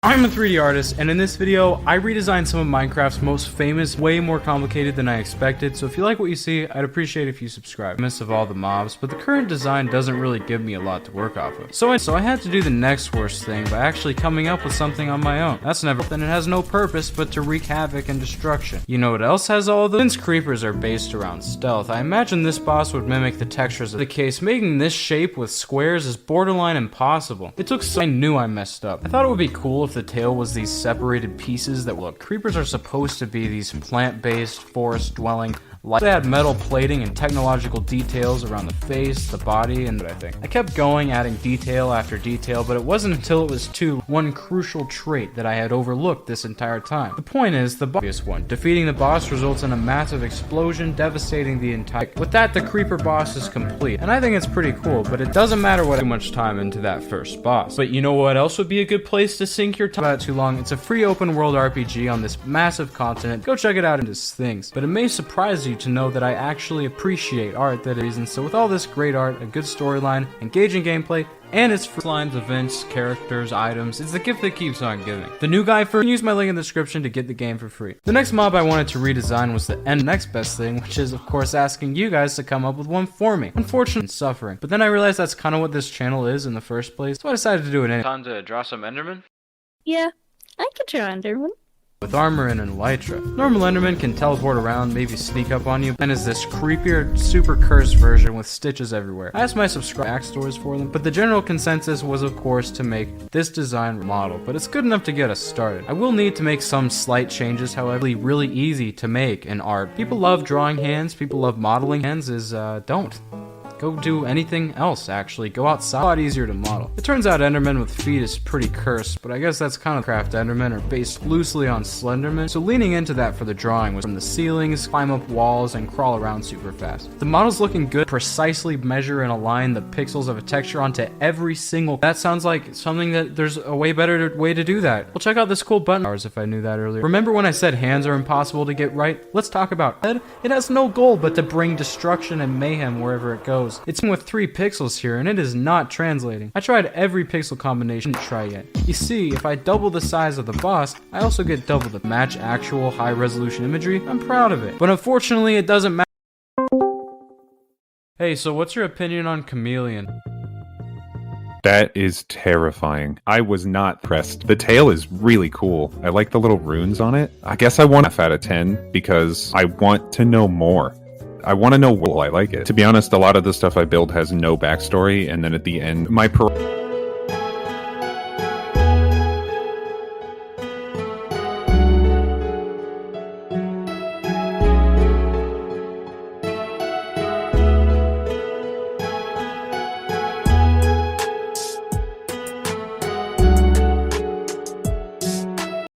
I'm a 3D artist, and in this video, I redesigned some of Minecraft's most famous, way more complicated than I expected, so if you like what you see, I'd appreciate if you subscribe. Miss of all the mobs, but the current design doesn't really give me a lot to work off of. So I had to do the next worst thing by actually coming up with something on my own. That's never, and it has no purpose but to wreak havoc and destruction. You know what else has all of them? Since creepers are based around stealth, I imagine this boss would mimic the textures of the case. Making this shape with squares is borderline impossible. It took so I knew I messed up. I thought it would be cool if the tail was these separated pieces that look. Creepers are supposed to be these plant-based, forest-dwelling. They had metal plating and technological details around the face, the body, and I kept going, adding detail after detail, but it wasn't until it was one crucial trait that I had overlooked this entire time. The point is, the obvious one. Defeating the boss results in a massive explosion, devastating the entire... With that, the creeper boss is complete, and I think it's pretty cool, but it doesn't matter what too much time into that first boss. But you know what else would be a good place to sink your time? About too long, it's a free open world RPG on this massive continent. Go check it out into things. But it may surprise you to know that I actually appreciate art that is, and so with all this great art, a good storyline, engaging gameplay, and its free lines, events, characters, items, it's the gift that keeps on giving. The new guy first, use my link in the description to get the game for free. The next mob I wanted to redesign was the next best thing, which is of course asking you guys to come up with one for me. Unfortunately, suffering. But then I realized that's kind of what this channel is in the first place, so I decided to do it anyway. Time to draw some enderman? Yeah, I could draw enderman. With armor and an elytra. Normal enderman can teleport around, maybe sneak up on you, and is this creepier, super cursed version with stitches everywhere. I asked my subscriber backstories for them, but the general consensus was of course to make this design model, but it's good enough to get us started. I will need to make some slight changes, however, really easy to make in art. People love drawing hands, people love modeling hands, don't. Go do anything else, actually. Go outside. A lot easier to model. It turns out Enderman with feet is pretty cursed, but I guess that's kind of craft Enderman are based loosely on Slenderman, so leaning into that for the drawing was from the ceilings, climb up walls, and crawl around super fast. The model's looking good. Precisely measure and align the pixels of a texture onto every single... That sounds like something that there's a way better way to do that. Well, check out this cool button if I knew that earlier. Remember when I said hands are impossible to get right? Let's talk about head. It has no goal but to bring destruction and mayhem wherever it goes. It's with 3 pixels here, and it is not translating. I tried every pixel combination to try yet. You see, if I double the size of the boss, I also get double the match actual high-resolution imagery. I'm proud of it. But unfortunately, it doesn't matter. Hey, so what's your opinion on Chameleon? That is terrifying. I was not impressed. The tail is really cool. I like the little runes on it. I guess I want F out of 10 because I want to know more. I want to know why I like it. To be honest, a lot of the stuff I build has no backstory, and then at the end,